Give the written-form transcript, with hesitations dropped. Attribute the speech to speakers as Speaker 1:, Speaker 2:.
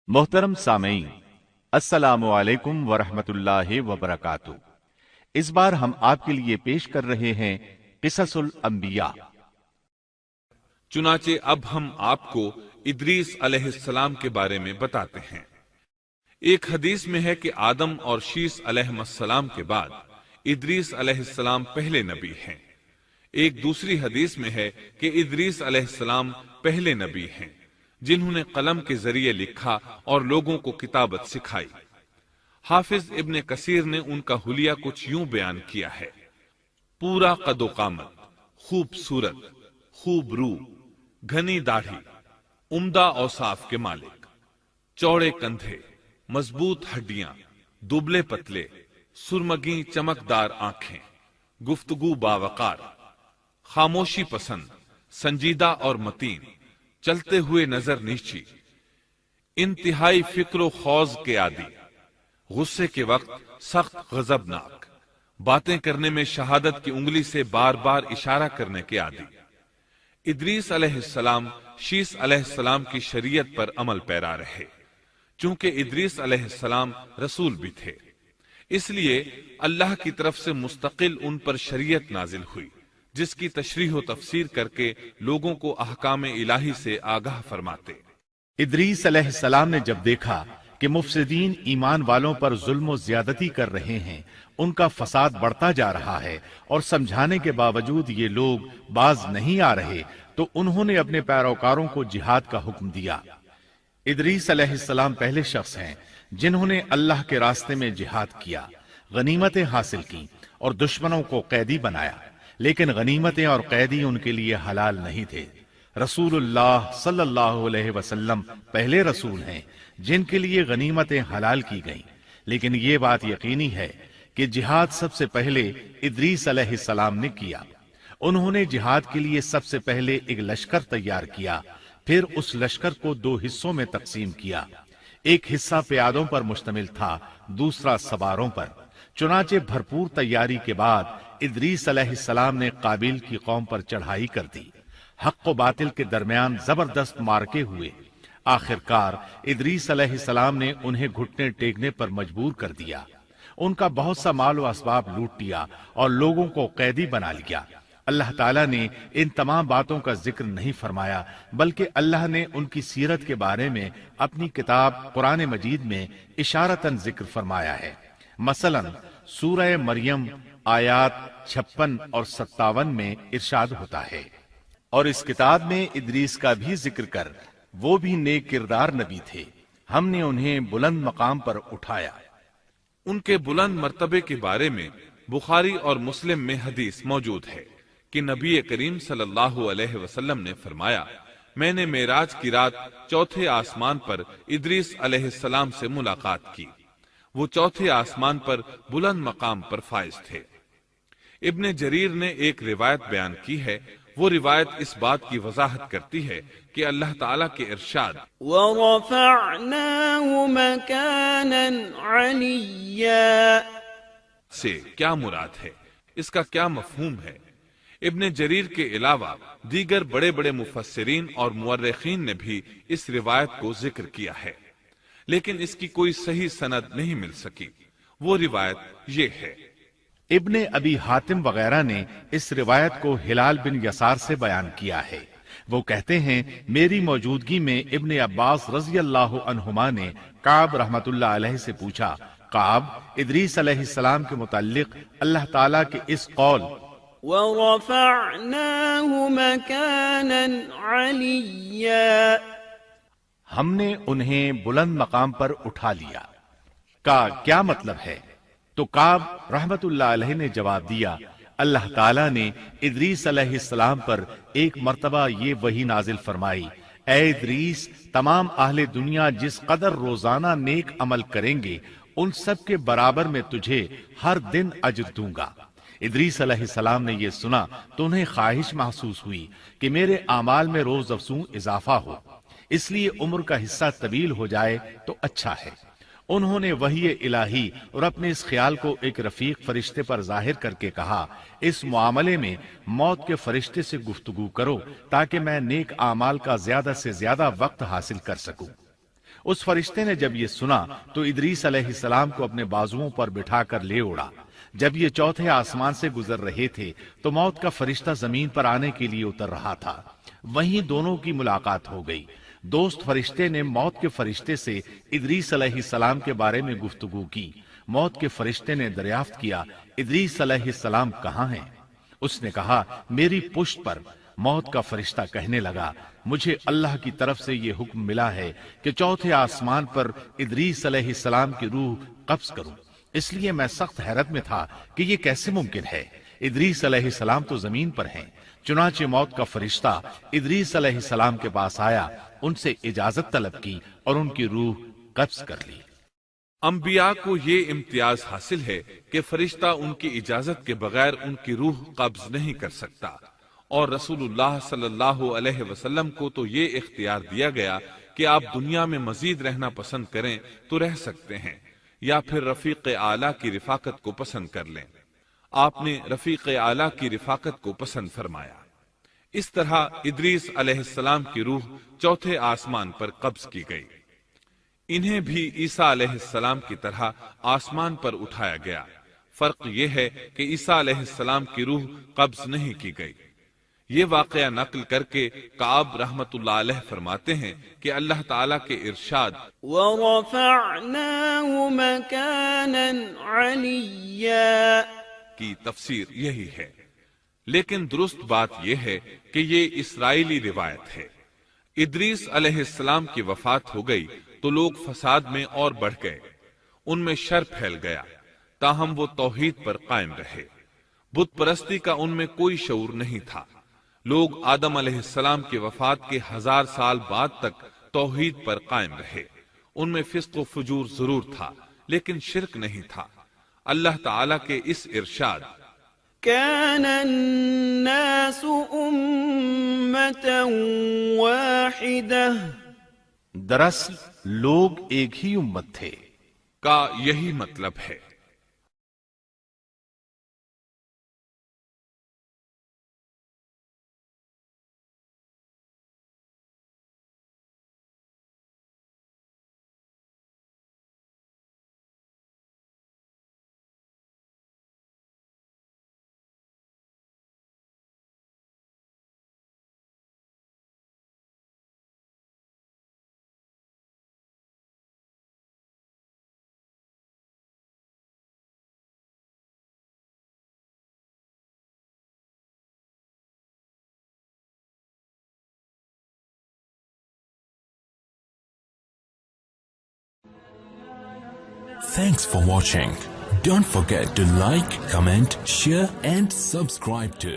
Speaker 1: मोहतरम सामीन, अस्सलामु अलैकुम वरहमतुल्लाहि वबरकातुहू। इस बार हम आपके लिए पेश कर रहे हैं क़िससुल अंबिया।
Speaker 2: चुनाचे अब हम आपको इदरीस अलैहिस्सलाम के बारे में बताते हैं। एक हदीस में है कि आदम और शीस अलैहिस्सलाम के बाद इदरीस अलैहिस्सलाम पहले नबी हैं। एक दूसरी हदीस में है कि इदरीस अलैहिस्सलाम पहले नबी हैं जिन्होंने कलम के जरिए लिखा और लोगों को किताबत सिखाई। हाफिज इब्ने कसीर ने उनका हुलिया कुछ यूं बयान किया है: पूरा कदो कामत, खूबसूरत, खूब रू, घनी दाढ़ी, उम्दा औसाफ के मालिक, चौड़े कंधे, मजबूत हड्डियां, दुबले पतले, सुरमगी चमकदार आंखें, गुफ्तगू बावकार, खामोशी पसंद, संजीदा और मतीन, चलते हुए नजर नीची, इंतहाई फिक्र खौज के आदि, गुस्से के वक्त सख्त गजबनाक, बातें करने में शहादत की उंगली से बार बार इशारा करने के आदि। इदरीस अलैहिस्सलाम शीस अलैहिस्सलाम की शरीयत पर अमल पैरा रहे। चूंकि इदरीस अलैहिस्सलाम रसूल भी थे, इसलिए अल्लाह की तरफ से मुस्तकिल उन पर शरीयत नाजिल हुई, जिसकी तशरीह व तफसीर करके लोगों को अहकाम इलाही से आगाह फरमाते।
Speaker 1: इदरीस अलैहिस्सलाम ने जब देखा कि मुफसिदीन ईमान वालों पर जुल्म ज्यादती कर रहे हैं, उनका फसाद बढ़ता जा रहा है और समझाने के बावजूद ये लोग बाज नहीं आ रहे, तो उन्होंने अपने पैरोकारों को जिहाद का हुक्म दिया। इदरीस अलैहिस्सलाम पहले शख्स हैं जिन्होंने अल्लाह के रास्ते में जिहाद किया, गनीमतें हासिल की और दुश्मनों को कैदी बनाया। लेकिन गनीमतें और कैदी उनके लिए हलाल नहीं थे। रसूलुल्लाह सल्लल्लाहु अलैहि वसल्लम पहले रसूल हैं जिनके लिए गनीमतें हलाल की गईं। लेकिन ये बात यकीनी है कि जिहाद सबसे पहले इदरीस अलैहिस्सलाम ने किया। उन्होंने जिहाद के लिए सबसे पहले एक लश्कर तैयार किया, फिर उस लश्कर को दो हिस्सों में तकसीम किया। एक हिस्सा प्यादों पर मुश्तमिल था, दूसरा सवारों पर। चुनाचे भरपूर तैयारी के बाद इदरीस अलैहिस्सलाम ने काबिल की कौम पर चढ़ाई कर दी। हक व बातिल के दरमियान जबरदस्त मारके हुए। आखिरकार इदरीस अलैहिस्सलाम ने उन्हें घुटने टेकने पर मजबूर कर दिया। उनका बहुत सा माल व असबाब लूट लिया और लोगों को कैदी बना लिया। अल्लाह ताला ने इन तमाम बातों का जिक्र नहीं फरमाया, बल्कि अल्लाह ने उनकी सीरत के बारे में अपनी किताब कुरान मजीद में इशारतन जिक्र फरमाया है। मसलन सूरह मरियम आयात 56 और 57 में इरशाद होता है, और इस किताब में इदरीस का भी जिक्र कर, वो भी नेक किरदार नबी थे, हमने उन्हें बुलंद मकाम पर उठाया।
Speaker 2: उनके बुलंद मर्तबे के बारे में बुखारी और मुस्लिम में हदीस मौजूद है कि नबी करीम सल्लल्लाहु अलैहि वसल्लम ने फरमाया, मैंने मेराज की रात चौथे आसमान पर इदरीस अलैहिस्सलाम से मुलाकात की। वो चौथे आसमान पर बुलंद मकाम पर फाइज थे। इब्ने जरीर ने एक रिवायत बयान की है। वो रिवायत इस बात की वजाहत करती है कि अल्लाह ताला के इरशाद
Speaker 3: वरफ़अनाहु मकानन अलिय्या
Speaker 2: से क्या मुराद है, इसका क्या मफहूम है। इब्ने जरीर के अलावा दीगर बड़े बड़े मुफस्सिरीन और मुअर्रिखीन ने भी इस रिवायत को जिक्र किया है, लेकिन इसकी कोई सही सनद नहीं मिल सकी। वो रिवायत ये है।
Speaker 1: इब्ने अबी हातिम वगैरह ने इस रिवायत को हिलाल बिन यसार से बयान किया है। वो कहते हैं, मेरी मौजूदगी में इब्ने अब्बास रज़ी अल्लाहु अन्हुमा ने काब रहमतुल्लाह अलैहि से पूछा, काब, इदरीस अलैहिस्सलाम के मुताल्लिक अल्लाह ताला के इस कौल
Speaker 3: वरफ़अनाहु मकानन अलिय्या,
Speaker 1: हमने उन्हें बुलंद मकाम पर उठा लिया, का क्या मतलब है? तो काब रहमतुल्लाह अलैहि ने जवाब दिया, अल्लाह ताला ने इदरीस अलैहिस्सलाम पर एक मर्तबा ये वही नाजिल फरमाई, ऐ इदरीस, तमाम अहले दुनिया जिस कदर रोजाना नेक अमल करेंगे, उन सब के बराबर में तुझे हर दिन अज्र दूंगा। इदरीस अलैहिस्सलाम ने यह सुना तो उन्हें ख्वाहिश महसूस हुई कि मेरे आमाल में रोज अफजूं इजाफा हो, इसलिए उम्र का हिस्सा तवील हो जाए तो अच्छा है। उन्होंने वही इलाही और अपने इस ख्याल को एक रफीक फरिश्ते पर जाहिर करके कहा, इस मामले में मौत के फरिश्ते से गुफ्तगू करो ताकि मैं नेक आमाल का ज्यादा से ज्यादा वक्त हासिल कर सकूं। اس فرشتے نے جب یہ سنا تو ادریس علیہ السلام کو اپنے بازوؤں پر بٹھا کر لے اڑا۔ جب یہ چوتھے آسمان سے گزر رہے تھے تو موت کا فرشتہ زمین پر آنے کے لیے اتر رہا تھا، وہیں دونوں کی ملاقات ہو گئی۔ دوست فرشتے نے موت کے فرشتے سے ادریس علیہ السلام کے بارے میں گفتگو کی۔ موت کے فرشتے نے دریافت کیا، ادریس علیہ السلام کہاں ہیں؟ اس نے کہا، میری پشت پر۔ موت کا فرشتہ کہنے لگا، مجھے اللہ کی طرف سے یہ حکم ملا ہے کہ چوتھے آسمان پر ادریس علیہ السلام کی روح قبض کروں، اس لیے میں سخت حیرت میں تھا کہ یہ کیسے ممکن ہے۔ ادریس علیہ السلام تو زمین پر ہیں۔ چنانچہ موت کا فرشتہ ادریس علیہ السلام کے پاس آیا، ان سے اجازت طلب کی اور ان کی روح قبض کر لی۔
Speaker 2: انبیاء کو یہ امتیاز حاصل ہے کہ فرشتہ ان کی اجازت کے بغیر ان کی روح قبض نہیں کر سکتا، اور رسول اللہ صلی اللہ علیہ وسلم کو تو یہ اختیار دیا گیا کہ آپ دنیا میں مزید رہنا پسند کریں تو رہ سکتے ہیں، یا پھر رفیق اعلیٰ کی رفاقت کو پسند کر لیں۔ آپ نے رفیق اعلیٰ کی رفاقت کو پسند فرمایا۔ اس طرح ادریس علیہ السلام کی روح چوتھے آسمان پر قبض کی گئی۔ انہیں بھی عیسیٰ علیہ السلام کی طرح آسمان پر اٹھایا گیا۔ فرق یہ ہے کہ عیسیٰ علیہ السلام کی روح قبض نہیں کی گئی۔ یہ واقعہ نقل کر کے کعب رحمت اللہ علیہ فرماتے ہیں کہ اللہ تعالیٰ کے ارشاد
Speaker 3: وَرَفَعْنَاهُ مَكَانًا عَلِيًّا
Speaker 2: کی تفسیر یہی ہے، لیکن درست بات یہ ہے کہ یہ اسرائیلی روایت ہے۔ ادریس علیہ السلام کی وفات ہو گئی تو لوگ فساد میں اور بڑھ گئے، ان میں شر پھیل گیا، تاہم وہ توحید پر قائم رہے۔ بت پرستی کا ان میں کوئی شعور نہیں تھا۔ لوگ آدم علیہ السلام کی وفات کے 1000 سال بعد تک توحید پر قائم رہے۔ ان میں فسق و فجور ضرور تھا لیکن شرک نہیں تھا۔ اللہ تعالیٰ کے اس ارشاد
Speaker 3: كان الناس أمة واحدة
Speaker 1: دراصل لوگ ایک ہی امت تھے
Speaker 2: کا یہی مطلب ہے۔
Speaker 4: Thanks for watching. Don't forget to like, comment, share and subscribe to